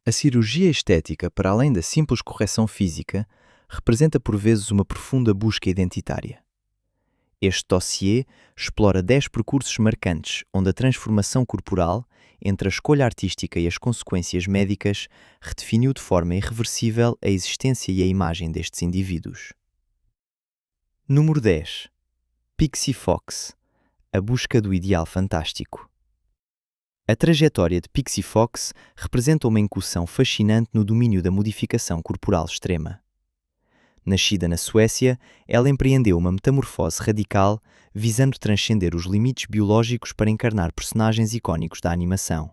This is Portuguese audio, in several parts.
A cirurgia estética, para além da simples correção física, representa por vezes uma profunda busca identitária. Este dossiê explora 10 percursos marcantes onde a transformação corporal, entre a escolha artística e as consequências médicas, redefiniu de forma irreversível a existência e a imagem destes indivíduos. Número 10. Pixie Fox, a busca do ideal fantástico. A trajetória de Pixie Fox representa uma incursão fascinante no domínio da modificação corporal extrema. Nascida na Suécia, ela empreendeu uma metamorfose radical, visando transcender os limites biológicos para encarnar personagens icónicos da animação.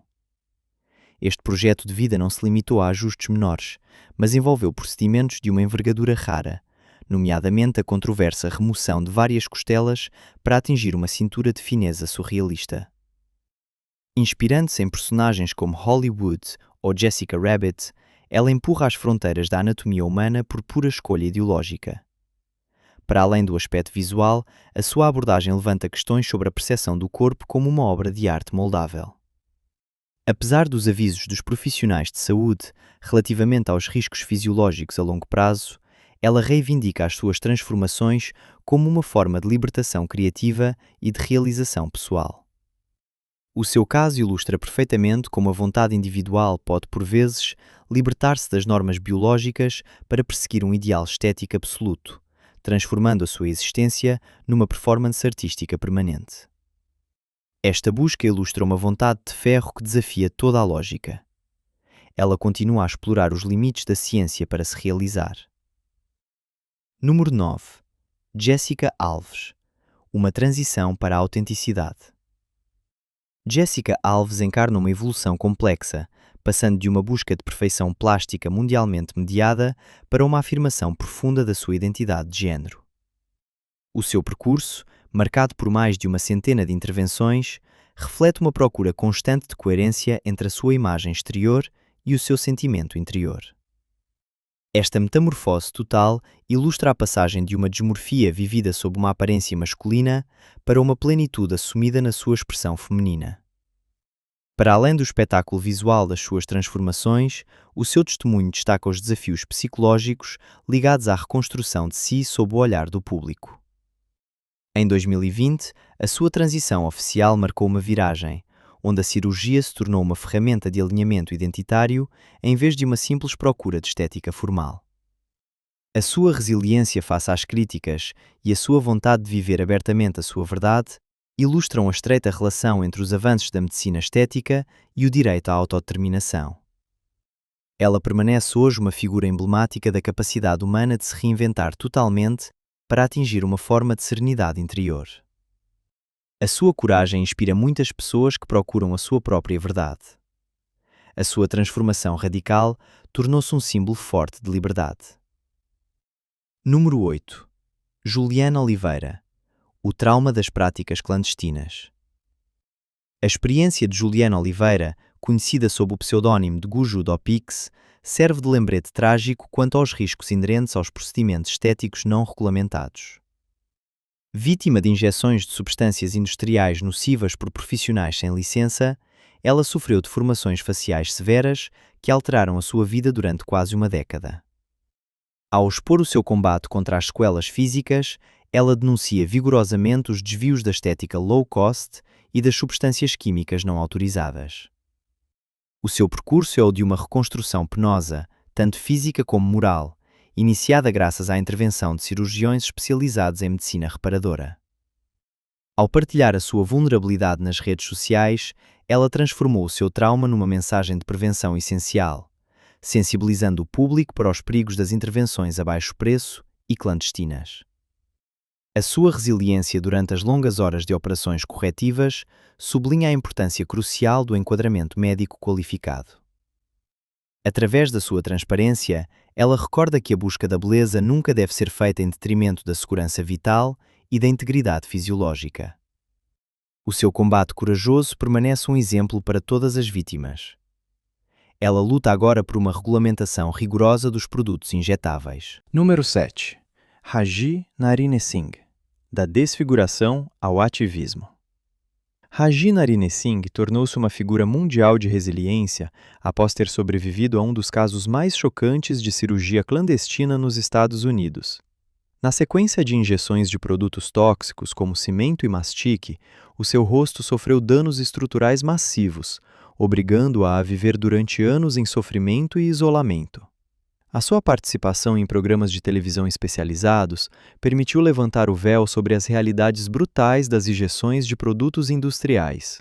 Este projeto de vida não se limitou a ajustes menores, mas envolveu procedimentos de uma envergadura rara, nomeadamente a controversa remoção de várias costelas para atingir uma cintura de fineza surrealista. Inspirando-se em personagens como Hollywood ou Jessica Rabbit, ela empurra as fronteiras da anatomia humana por pura escolha ideológica. Para além do aspecto visual, a sua abordagem levanta questões sobre a percepção do corpo como uma obra de arte moldável. Apesar dos avisos dos profissionais de saúde relativamente aos riscos fisiológicos a longo prazo, ela reivindica as suas transformações como uma forma de libertação criativa e de realização pessoal. O seu caso ilustra perfeitamente como a vontade individual pode, por vezes, libertar-se das normas biológicas para perseguir um ideal estético absoluto, transformando a sua existência numa performance artística permanente. Esta busca ilustra uma vontade de ferro que desafia toda a lógica. Ela continua a explorar os limites da ciência para se realizar. Número 9. Jessica Alves. Uma transição para a autenticidade. Jessica Alves encarna uma evolução complexa, passando de uma busca de perfeição plástica mundialmente mediada para uma afirmação profunda da sua identidade de género. O seu percurso, marcado por mais de uma centena de intervenções, reflete uma procura constante de coerência entre a sua imagem exterior e o seu sentimento interior. Esta metamorfose total ilustra a passagem de uma desmorfia vivida sob uma aparência masculina para uma plenitude assumida na sua expressão feminina. Para além do espetáculo visual das suas transformações, o seu testemunho destaca os desafios psicológicos ligados à reconstrução de si sob o olhar do público. Em 2020, a sua transição oficial marcou uma viragem, onde a cirurgia se tornou uma ferramenta de alinhamento identitário em vez de uma simples procura de estética formal. A sua resiliência face às críticas e a sua vontade de viver abertamente a sua verdade ilustram a estreita relação entre os avanços da medicina estética e o direito à autodeterminação. Ela permanece hoje uma figura emblemática da capacidade humana de se reinventar totalmente para atingir uma forma de serenidade interior. A sua coragem inspira muitas pessoas que procuram a sua própria verdade. A sua transformação radical tornou-se um símbolo forte de liberdade. Número 8. Juliana Oliveira. O trauma das práticas clandestinas. A experiência de Juliana Oliveira, conhecida sob o pseudónimo de Guju Dopix, serve de lembrete trágico quanto aos riscos inerentes aos procedimentos estéticos não regulamentados. Vítima de injeções de substâncias industriais nocivas por profissionais sem licença, ela sofreu deformações faciais severas que alteraram a sua vida durante quase uma década. Ao expor o seu combate contra as sequelas físicas, ela denuncia vigorosamente os desvios da estética low cost e das substâncias químicas não autorizadas. O seu percurso é o de uma reconstrução penosa, tanto física como moral, iniciada graças à intervenção de cirurgiões especializados em medicina reparadora. Ao partilhar a sua vulnerabilidade nas redes sociais, ela transformou o seu trauma numa mensagem de prevenção essencial, sensibilizando o público para os perigos das intervenções a baixo preço e clandestinas. A sua resiliência durante as longas horas de operações corretivas sublinha a importância crucial do enquadramento médico qualificado. Através da sua transparência, ela recorda que a busca da beleza nunca deve ser feita em detrimento da segurança vital e da integridade fisiológica. O seu combate corajoso permanece um exemplo para todas as vítimas. Ela luta agora por uma regulamentação rigorosa dos produtos injetáveis. Número 7. Raji Narinesingh. Da desfiguração ao ativismo. Raji Narinesinghe tornou-se uma figura mundial de resiliência após ter sobrevivido a um dos casos mais chocantes de cirurgia clandestina nos Estados Unidos. Na sequência de injeções de produtos tóxicos como cimento e mastique, o seu rosto sofreu danos estruturais massivos, obrigando-a a viver durante anos em sofrimento e isolamento. A sua participação em programas de televisão especializados permitiu levantar o véu sobre as realidades brutais das injeções de produtos industriais.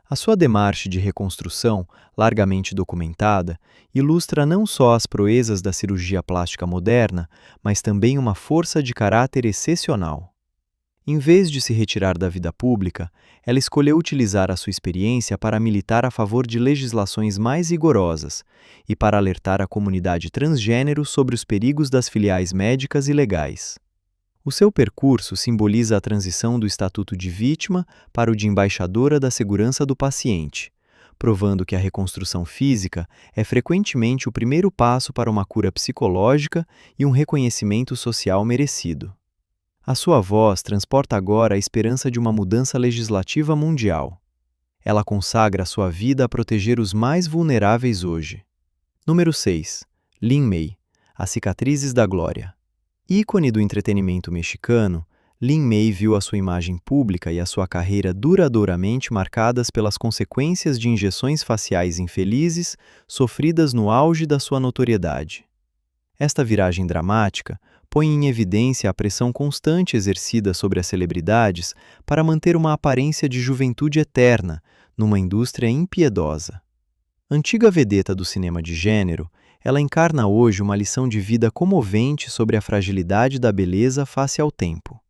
A sua démarche de reconstrução, largamente documentada, ilustra não só as proezas da cirurgia plástica moderna, mas também uma força de caráter excepcional. Em vez de se retirar da vida pública, ela escolheu utilizar a sua experiência para militar a favor de legislações mais rigorosas e para alertar a comunidade transgênero sobre os perigos das filiais médicas ilegais. O seu percurso simboliza a transição do estatuto de vítima para o de embaixadora da segurança do paciente, provando que a reconstrução física é frequentemente o primeiro passo para uma cura psicológica e um reconhecimento social merecido. A sua voz transporta agora a esperança de uma mudança legislativa mundial. Ela consagra sua vida a proteger os mais vulneráveis hoje. Número 6. Lin May, As Cicatrizes da Glória. Ícone do entretenimento mexicano, Lin May viu a sua imagem pública e a sua carreira duradouramente marcadas pelas consequências de injeções faciais infelizes sofridas no auge da sua notoriedade. Esta viragem dramática põe em evidência a pressão constante exercida sobre as celebridades para manter uma aparência de juventude eterna numa indústria impiedosa. Antiga vedeta do cinema de gênero, ela encarna hoje uma lição de vida comovente sobre a fragilidade da beleza face ao tempo.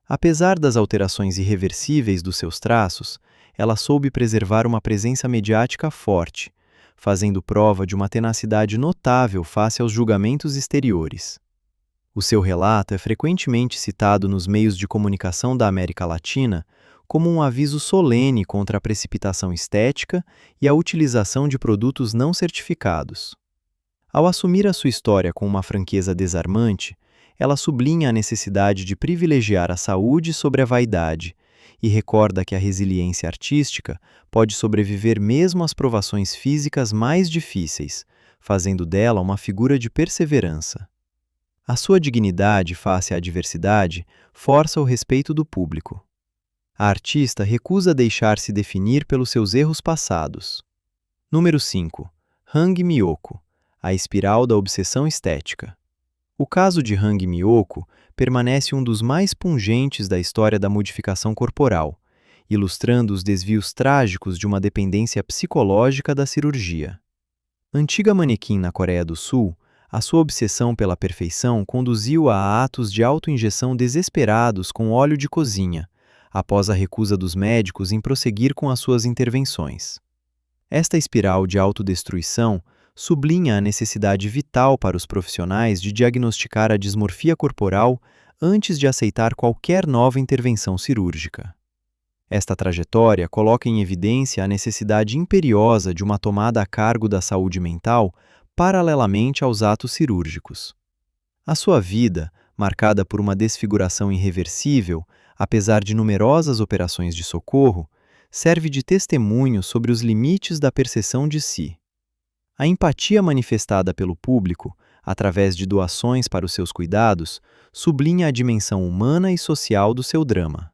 Apesar das alterações irreversíveis dos seus traços, ela soube preservar uma presença mediática forte, fazendo prova de uma tenacidade notável face aos julgamentos exteriores. O seu relato é frequentemente citado nos meios de comunicação da América Latina como um aviso solene contra a precipitação estética e a utilização de produtos não certificados. Ao assumir a sua história com uma franqueza desarmante, ela sublinha a necessidade de privilegiar a saúde sobre a vaidade e recorda que a resiliência artística pode sobreviver mesmo às provações físicas mais difíceis, fazendo dela uma figura de perseverança. A sua dignidade face à adversidade força o respeito do público. A artista recusa deixar-se definir pelos seus erros passados. Número 5. Hang Miyoko, A Espiral da Obsessão Estética. O caso de Hang Miyoko permanece um dos mais pungentes da história da modificação corporal, ilustrando os desvios trágicos de uma dependência psicológica da cirurgia. Antiga manequim na Coreia do Sul, a sua obsessão pela perfeição conduziu-a a atos de autoinjeção desesperados com óleo de cozinha, após a recusa dos médicos em prosseguir com as suas intervenções. Esta espiral de autodestruição sublinha a necessidade vital para os profissionais de diagnosticar a dismorfia corporal antes de aceitar qualquer nova intervenção cirúrgica. Esta trajetória coloca em evidência a necessidade imperiosa de uma tomada a cargo da saúde mental paralelamente aos atos cirúrgicos. A sua vida, marcada por uma desfiguração irreversível, apesar de numerosas operações de socorro, serve de testemunho sobre os limites da percepção de si. A empatia manifestada pelo público, através de doações para os seus cuidados, sublinha a dimensão humana e social do seu drama.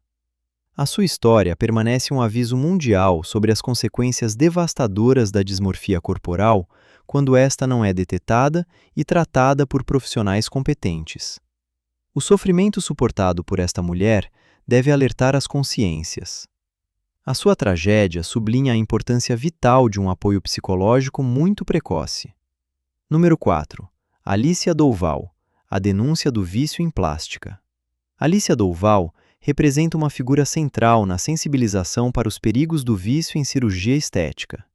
A sua história permanece um aviso mundial sobre as consequências devastadoras da dismorfia corporal quando esta não é detetada e tratada por profissionais competentes. O sofrimento suportado por esta mulher deve alertar as consciências. A sua tragédia sublinha a importância vital de um apoio psicológico muito precoce. Número 4. Alicia Douval, A Denúncia do Vício em Plástica. Alicia Douval representa uma figura central na sensibilização para os perigos do vício em cirurgia estética.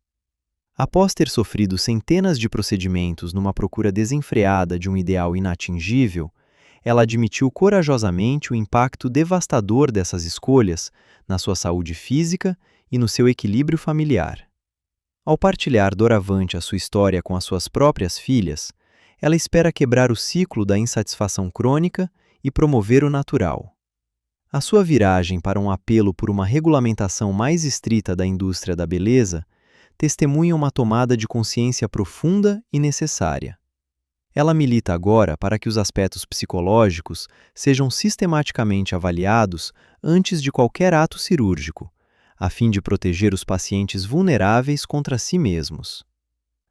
Após ter sofrido centenas de procedimentos numa procura desenfreada de um ideal inatingível, ela admitiu corajosamente o impacto devastador dessas escolhas na sua saúde física e no seu equilíbrio familiar. Ao partilhar doravante a sua história com as suas próprias filhas, ela espera quebrar o ciclo da insatisfação crônica e promover o natural. A sua viragem para um apelo por uma regulamentação mais estrita da indústria da beleza testemunha uma tomada de consciência profunda e necessária. Ela milita agora para que os aspectos psicológicos sejam sistematicamente avaliados antes de qualquer ato cirúrgico, a fim de proteger os pacientes vulneráveis contra si mesmos.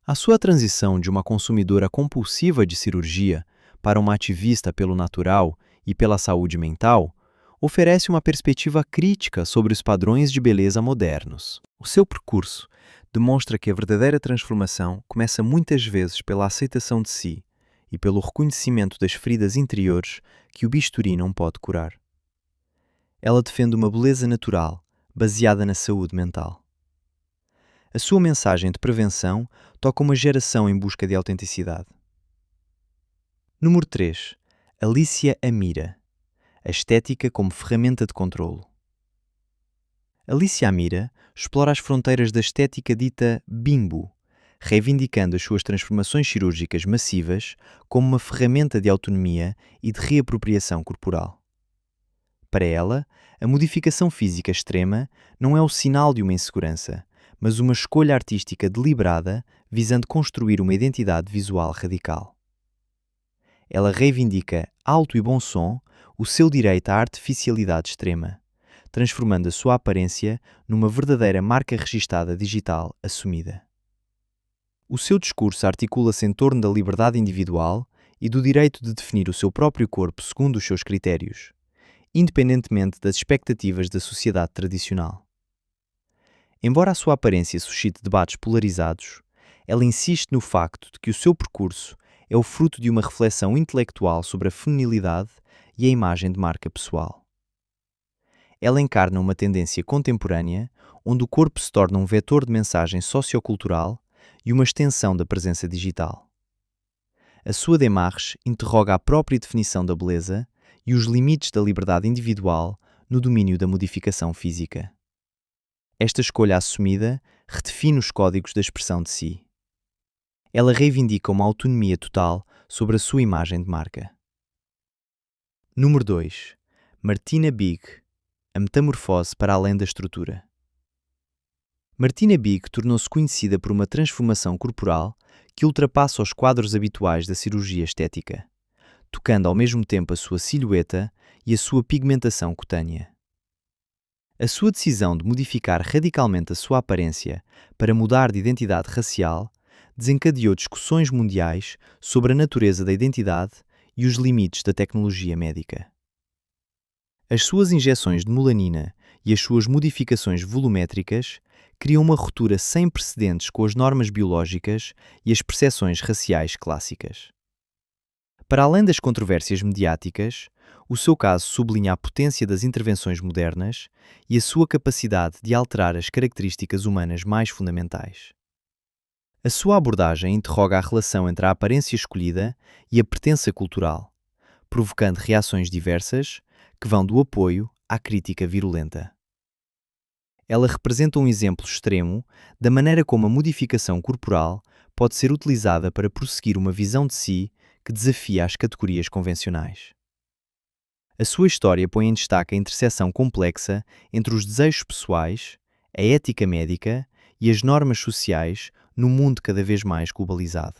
A sua transição de uma consumidora compulsiva de cirurgia para uma ativista pelo natural e pela saúde mental oferece uma perspectiva crítica sobre os padrões de beleza modernos. O seu percurso demonstra que a verdadeira transformação começa muitas vezes pela aceitação de si e pelo reconhecimento das feridas interiores que o bisturi não pode curar. Ela defende uma beleza natural, baseada na saúde mental. A sua mensagem de prevenção toca uma geração em busca de autenticidade. Número 3. Alicia Amira. A estética como ferramenta de controlo. Alicia Amira explora as fronteiras da estética dita bimbo, reivindicando as suas transformações cirúrgicas massivas como uma ferramenta de autonomia e de reapropriação corporal. Para ela, a modificação física extrema não é o sinal de uma insegurança, mas uma escolha artística deliberada visando construir uma identidade visual radical. Ela reivindica, alto e bom som, o seu direito à artificialidade extrema, transformando a sua aparência numa verdadeira marca registada digital assumida. O seu discurso articula-se em torno da liberdade individual e do direito de definir o seu próprio corpo segundo os seus critérios, independentemente das expectativas da sociedade tradicional. Embora a sua aparência suscite debates polarizados, ela insiste no facto de que o seu percurso é o fruto de uma reflexão intelectual sobre a feminilidade e a imagem de marca pessoal. Ela encarna uma tendência contemporânea onde o corpo se torna um vetor de mensagem sociocultural e uma extensão da presença digital. A sua démarche interroga a própria definição da beleza e os limites da liberdade individual no domínio da modificação física. Esta escolha assumida redefine os códigos da expressão de si. Ela reivindica uma autonomia total sobre a sua imagem de marca. Número 2. Martina Big. A metamorfose para além da estrutura. Martina Big tornou-se conhecida por uma transformação corporal que ultrapassa os quadros habituais da cirurgia estética, tocando ao mesmo tempo a sua silhueta e a sua pigmentação cutânea. A sua decisão de modificar radicalmente a sua aparência para mudar de identidade racial desencadeou discussões mundiais sobre a natureza da identidade e os limites da tecnologia médica. As suas injeções de melanina e as suas modificações volumétricas criam uma ruptura sem precedentes com as normas biológicas e as percepções raciais clássicas. Para além das controvérsias mediáticas, o seu caso sublinha a potência das intervenções modernas e a sua capacidade de alterar as características humanas mais fundamentais. A sua abordagem interroga a relação entre a aparência escolhida e a pertença cultural, provocando reações diversas que vão do apoio à crítica virulenta. Ela representa um exemplo extremo da maneira como a modificação corporal pode ser utilizada para prosseguir uma visão de si que desafia as categorias convencionais. A sua história põe em destaque a interseção complexa entre os desejos pessoais, a ética médica e as normas sociais num mundo cada vez mais globalizado.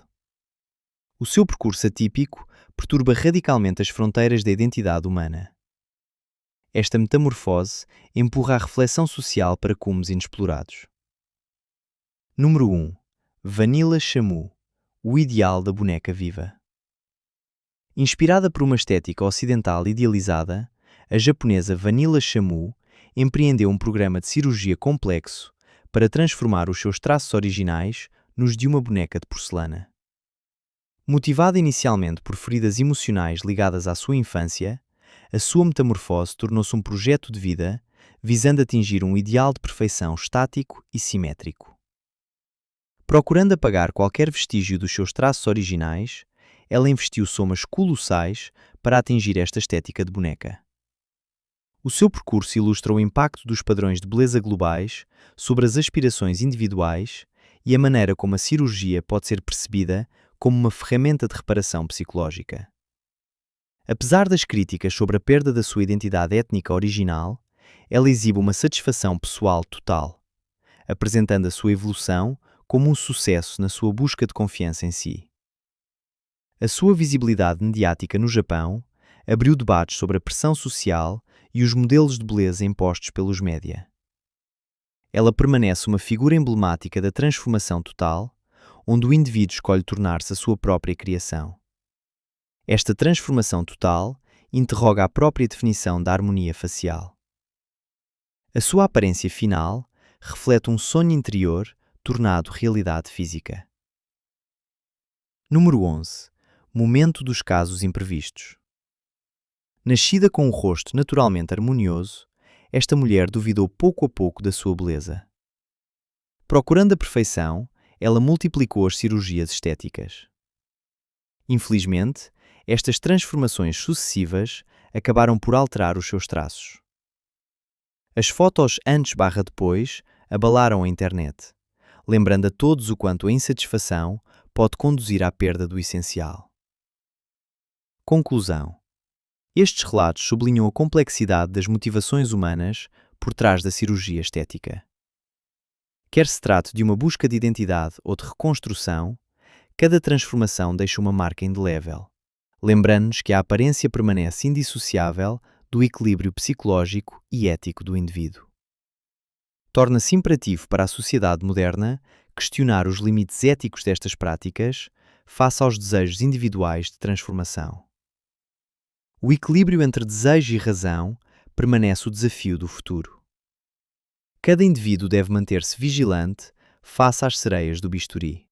O seu percurso atípico perturba radicalmente as fronteiras da identidade humana. Esta metamorfose empurra a reflexão social para cumes inexplorados. Número 1. Vanilla Chamu, o ideal da boneca viva. Inspirada por uma estética ocidental idealizada, a japonesa Vanilla Chamu empreendeu um programa de cirurgia complexo para transformar os seus traços originais nos de uma boneca de porcelana. Motivada inicialmente por feridas emocionais ligadas à sua infância, a sua metamorfose tornou-se um projeto de vida visando atingir um ideal de perfeição estático e simétrico. Procurando apagar qualquer vestígio dos seus traços originais, ela investiu somas colossais para atingir esta estética de boneca. O seu percurso ilustra o impacto dos padrões de beleza globais sobre as aspirações individuais e a maneira como a cirurgia pode ser percebida como uma ferramenta de reparação psicológica. Apesar das críticas sobre a perda da sua identidade étnica original, ela exibe uma satisfação pessoal total, apresentando a sua evolução como um sucesso na sua busca de confiança em si. A sua visibilidade mediática no Japão abriu debates sobre a pressão social e os modelos de beleza impostos pelos média. Ela permanece uma figura emblemática da transformação total, onde o indivíduo escolhe tornar-se a sua própria criação. Esta transformação total interroga a própria definição da harmonia facial. A sua aparência final reflete um sonho interior tornado realidade física. Número 11. Momento dos casos imprevistos. Nascida com um rosto naturalmente harmonioso, esta mulher duvidou pouco a pouco da sua beleza. Procurando a perfeição, ela multiplicou as cirurgias estéticas. Infelizmente, estas transformações sucessivas acabaram por alterar os seus traços. As fotos antes/depois abalaram a internet, lembrando a todos o quanto a insatisfação pode conduzir à perda do essencial. Conclusão. Estes relatos sublinham a complexidade das motivações humanas por trás da cirurgia estética. Quer se trate de uma busca de identidade ou de reconstrução, cada transformação deixa uma marca indelével, lembrando-nos que a aparência permanece indissociável do equilíbrio psicológico e ético do indivíduo. Torna-se imperativo para a sociedade moderna questionar os limites éticos destas práticas face aos desejos individuais de transformação. O equilíbrio entre desejo e razão permanece o desafio do futuro. Cada indivíduo deve manter-se vigilante face às sereias do bisturi.